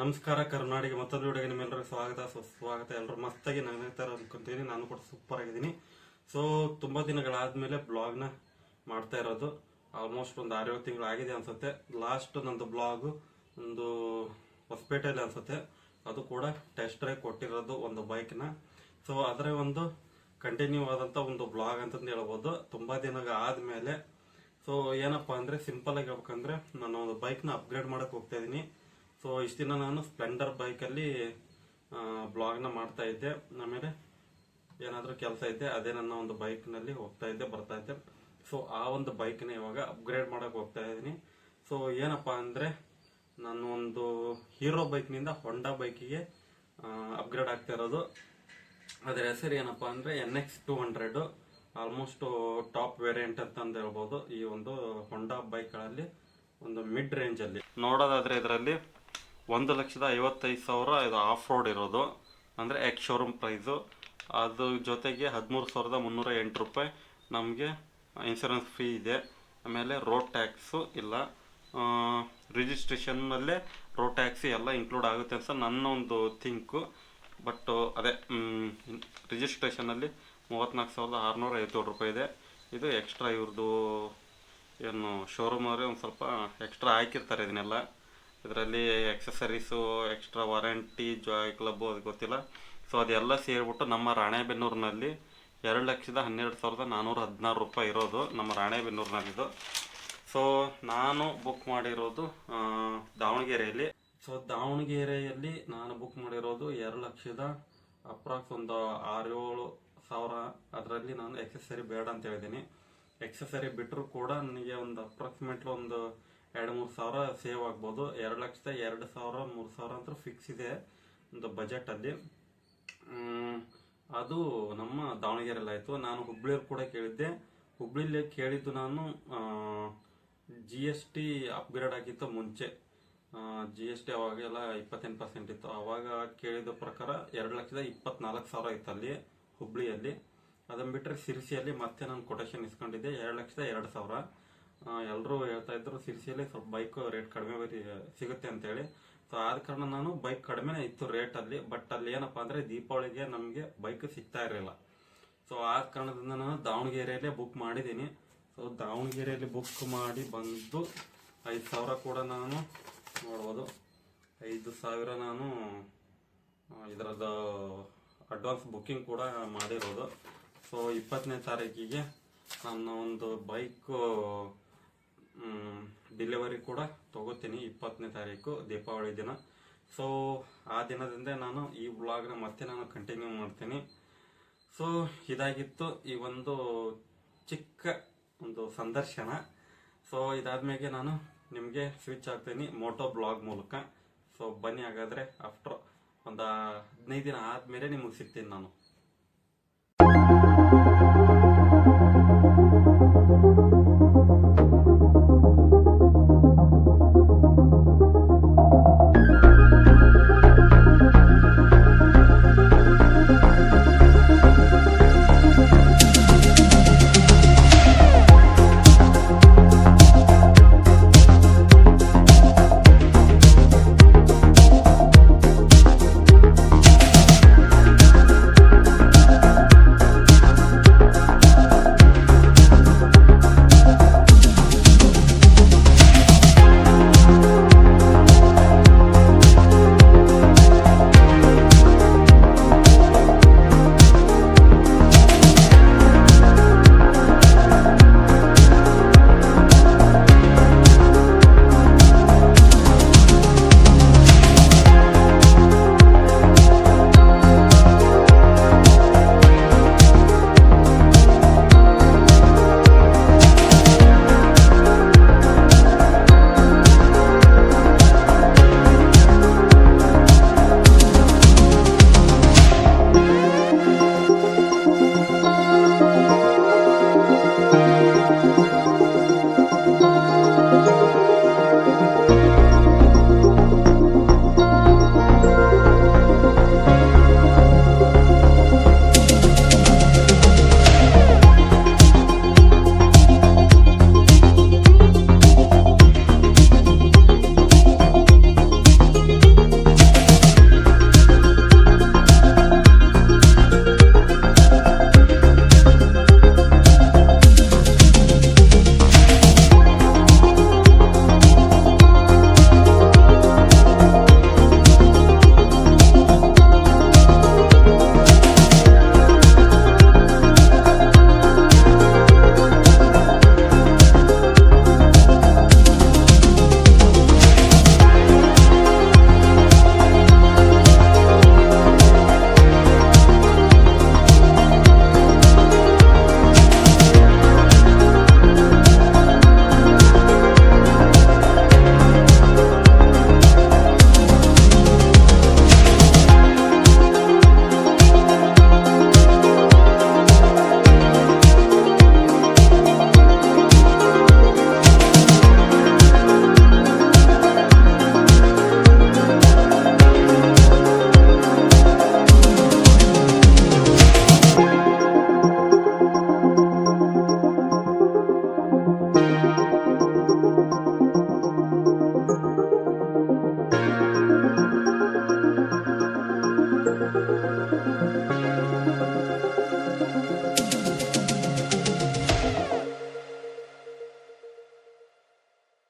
ನಮಸ್ಕಾರ ಕರ್ನಾಟಕ ಮತ್ತೊಂದು ವಿಡಿಯೋಗೆ ನಿಮ್ಮೆಲ್ಲರಿಗೂ ಸ್ವಾಗತ ಸುಸ್ವಾಗತ. ಎಲ್ಲರೂ ಮಸ್ತಾಗಿ ನಗ್ನಗ್ತಾರೆ ಅನ್ಕೊಂತೀನಿ. ನಾನು ಕೂಡ ಸೂಪರ್ ಆಗಿದ್ದೀನಿ. ಸೊ ತುಂಬಾ ದಿನಗಳಾದ್ಮೇಲೆ ಬ್ಲಾಗ್ನ ಮಾಡ್ತಾ ಇರೋದು. ಆಲ್ಮೋಸ್ಟ್ ಒಂದು 6-7 ತಿಂಗಳು ಆಗಿದೆ ಅನ್ಸುತ್ತೆ. ಲಾಸ್ಟ್ ನಂದು ಬ್ಲಾಗ್ ಒಂದು ಹೊಸಪೇಟೆಯಲ್ಲಿ ಅನ್ಸುತ್ತೆ. ಅದು ಕೂಡ ಟೆಸ್ಟ್ ಡ್ರೈವ್ ಕೊಟ್ಟಿರೋದು ಒಂದು ಬೈಕ್ನ. ಸೊ ಅದರ ಒಂದು ಕಂಟಿನ್ಯೂ ಆದಂತ ಒಂದು ಬ್ಲಾಗ್ ಅಂತಂದು ಹೇಳ್ಬೋದು. ತುಂಬಾ ದಿನ ಆದ್ಮೇಲೆ ಸೊ ಏನಪ್ಪಾ ಅಂದ್ರೆ ಸಿಂಪಲ್ ಆಗಿ ಹೇಳ್ಬೇಕಂದ್ರೆ ನಾನು ಒಂದು ಬೈಕ್ನ ಅಪ್ಗ್ರೇಡ್ ಮಾಡಕ್ ಹೋಗ್ತಾ ಇದೀನಿ. ಸೊ ಇಷ್ಟ ದಿನ ನಾನು ಸ್ಪ್ಲೆಂಡರ್ ಬೈಕಲ್ಲಿ ಬ್ಲಾಗ್ನ ಮಾಡ್ತಾ ಇದ್ದೆ. ಆಮೇಲೆ ಏನಾದರೂ ಕೆಲಸ ಇದ್ದೆ, ಅದೇ ನನ್ನ ಒಂದು ಬೈಕ್ನಲ್ಲಿ ಹೋಗ್ತಾ ಇದ್ದೆ ಬರ್ತಾ ಇದ್ದೆ. ಸೊ ಆ ಒಂದು ಬೈಕ್ನ ಇವಾಗ ಅಪ್ಗ್ರೇಡ್ ಮಾಡಕ್ ಹೋಗ್ತಾ ಇದ್ದೀನಿ. ಸೊ ಏನಪ್ಪಾ ಅಂದ್ರೆ ನಾನು ಒಂದು ಹೀರೋ ಬೈಕ್ನಿಂದ ಹೊಂಡಾ ಬೈಕಿಗೆ ಅಪ್ಗ್ರೇಡ್ ಆಗ್ತಾ ಇರೋದು. ಅದರ ಹೆಸರು ಏನಪ್ಪಾ ಅಂದ್ರೆ NX 200. ಆಲ್ಮೋಸ್ಟ್ ಟಾಪ್ ವೇರಿಯಂಟ್ ಅಂತ ಹೇಳ್ಬೋದು. ಈ ಒಂದು ಹೊಂಡಾ ಬೈಕ್ಗಳಲ್ಲಿ ಒಂದು ಮಿಡ್ ರೇಂಜ್ ಅಲ್ಲಿ ನೋಡೋದಾದ್ರೆ ಇದರಲ್ಲಿ 1,55,000 ಇದು ಆಫ್ ರೋಡ್ ಇರೋದು, ಅಂದರೆ ಎಕ್ಸ್ ಶೋರೂಮ್ ಪ್ರೈಸು. ಅದು ಜೊತೆಗೆ 13,308 ರೂಪಾಯಿ ನಮಗೆ ಇನ್ಶೂರೆನ್ಸ್ ಫೀ ಇದೆ. ಆಮೇಲೆ ರೋಡ್ ಟ್ಯಾಕ್ಸು ಇಲ್ಲ, ರಿಜಿಸ್ಟ್ರೇಷನ್ನಲ್ಲೇ ರೋಡ್ ಟ್ಯಾಕ್ಸಿ ಎಲ್ಲ ಇನ್ಕ್ಲೂಡ್ ಆಗುತ್ತೆ ಅಂತ ನನ್ನ ಒಂದು ಥಿಂಕು. ಬಟ್ ಅದೇ ರಿಜಿಸ್ಟ್ರೇಷನಲ್ಲಿ 34,657 ರೂಪಾಯಿ ಇದೆ. ಇದು ಎಕ್ಸ್ಟ್ರಾ ಇವ್ರದ್ದು ಏನು ಶೋರೂಮ್ ಅವರೇ ಒಂದು ಸ್ವಲ್ಪ ಎಕ್ಸ್ಟ್ರಾ ಹಾಕಿರ್ತಾರೆ ಇದನ್ನೆಲ್ಲ. ಇದರಲ್ಲಿ ಎಕ್ಸಸರೀಸು, ಎಕ್ಸ್ಟ್ರಾ ವಾರಂಟಿ, ಜಾಯ್ ಕ್ಲಬ್ಬು ಅದು ಗೊತ್ತಿಲ್ಲ. ಸೊ ಅದೆಲ್ಲ ಸೇರಿಬಿಟ್ಟು ನಮ್ಮ ರಾಣೆಬೆನ್ನೂರಿನಲ್ಲಿ 2,12,416 ರೂಪಾಯಿ ಇರೋದು ನಮ್ಮ ರಾಣೆಬೆನ್ನೂರಿನಲ್ಲಿದು. ಸೊ ನಾನು ಬುಕ್ ಮಾಡಿರೋದು ದಾವಣಗೆರೆಯಲ್ಲಿ. ಸೊ ದಾವಣಗೆರೆಯಲ್ಲಿ ನಾನು ಬುಕ್ ಮಾಡಿರೋದು 2 ಲಕ್ಷದ ಅಪ್ರಾಕ್ಸ್ ಒಂದು 6-7 ಸಾವಿರ. ಅದರಲ್ಲಿ ನಾನು ಎಕ್ಸಸರಿ ಬೇಡ ಅಂತ ಹೇಳಿದ್ದೀನಿ. ಎಕ್ಸಸರಿ ಬಿಟ್ಟರು ಕೂಡ ನನಗೆ ಒಂದು ಅಪ್ರಾಕ್ಸಿಮೇಟ್ಲಿ ಒಂದು 2-3 ಸಾವಿರ ಸೇವ್ ಆಗ್ಬೋದು. 2,02,000 3,000 ಅಂತ ಫಿಕ್ಸ್ ಇದೆ ಒಂದು ಬಜೆಟ್ ಅಲ್ಲಿ. ಅದು ನಮ್ಮ ದಾವಣಗೆರೆಯಲ್ಲಿ ಆಯ್ತು. ನಾನು ಹುಬ್ಳಿಯಲ್ಲಿ ಕೂಡ ಕೇಳಿದ್ದೆ. ಹುಬ್ಳಿಲಿ ಕೇಳಿದ್ದು ನಾನು GST ಅಪ್ಗ್ರೇಡ್ ಆಗಿತ್ತು ಮುಂಚೆ. GST ಅವಾಗೆಲ್ಲ 28% ಇತ್ತು. ಅವಾಗ ಕೇಳಿದ ಪ್ರಕಾರ 2,24,000 ಇತ್ತು ಅಲ್ಲಿ ಹುಬ್ಳಿಯಲ್ಲಿ. ಅದನ್ನ ಬಿಟ್ಟರೆ ಸಿರ್ಸಿಯಲ್ಲಿ ಮತ್ತೆ ನಾನು ಕೊಟೇಶನ್ ಇಸ್ಕೊಂಡಿದ್ದೆ 2,02,000. ಎಲ್ಲರೂ ಹೇಳ್ತಾ ಇದ್ರು ಸಿರ್ಸಿಯಲ್ಲಿ ಸ್ವಲ್ಪ ಬೈಕ್ ರೇಟ್ ಕಡಿಮೆ ಸಿಗುತ್ತೆ ಅಂತೇಳಿ. ಸೊ ಆದ ಕಾರಣ ನಾನು ಬೈಕ್ ಕಡಿಮೆನೇ ಇತ್ತು ರೇಟ್ ಅಲ್ಲಿ. ಬಟ್ ಅಲ್ಲಿ ಏನಪ್ಪಾ ಅಂದ್ರೆ ದೀಪಾವಳಿಗೆ ನಮಗೆ ಬೈಕ್ ಸಿಗ್ತಾ ಇರಲಿಲ್ಲ. ಸೊ ಆದ ಕಾರಣದಿಂದ ನಾನು ದಾವಣಗೆರೆಯಲ್ಲೇ ಬುಕ್ ಮಾಡಿದ್ದೀನಿ. ಸೊ ದಾವಣಗೆರೆಯಲ್ಲಿ ಬುಕ್ ಮಾಡಿ ಬಂದು 5,000 ಕೂಡ ನಾನು ನೋಡ್ಬೋದು. 5,000 ನಾನು ಇದರದ್ದು ಅಡ್ವಾನ್ಸ್ ಬುಕ್ಕಿಂಗ್ ಕೂಡ ಮಾಡಿರೋದು. ಸೊ 20ನೇ ತಾರೀಕಿಗೆ ನನ್ನ ಒಂದು ಬೈಕ್ ಡೆಲಿವರಿ ಕೂಡ ತಗೋತೀನಿ. 20ನೇ ತಾರೀಕು ದೀಪಾವಳಿ ದಿನ. ಸೊ ಆ ದಿನದಿಂದ ನಾನು ಈ ವ್ಲಾಗ್ನ ಮತ್ತೆ ನಾನು ಕಂಟಿನ್ಯೂ ಮಾಡ್ತೀನಿ. ಸೊ ಇದಾಗಿತ್ತು ಈ ಒಂದು ಚಿಕ್ಕ ಒಂದು ಸಂದರ್ಶನ. ಸೊ ಇದಾದ್ಮೇಲೆ ನಾನು ನಿಮಗೆ ಸ್ವಿಚ್ ಆಗ್ತೀನಿ ಮೋಟೋ ಬ್ಲಾಗ್ ಮೂಲಕ. ಸೊ ಬನ್ನಿ ಹಾಗಾದ್ರೆ ಆಫ್ಟರ್ ಒಂದು 15 ದಿನ ಆದ್ಮೇಲೆ ನಿಮಗೆ ಸಿಗ್ತೀನಿ ನಾನು.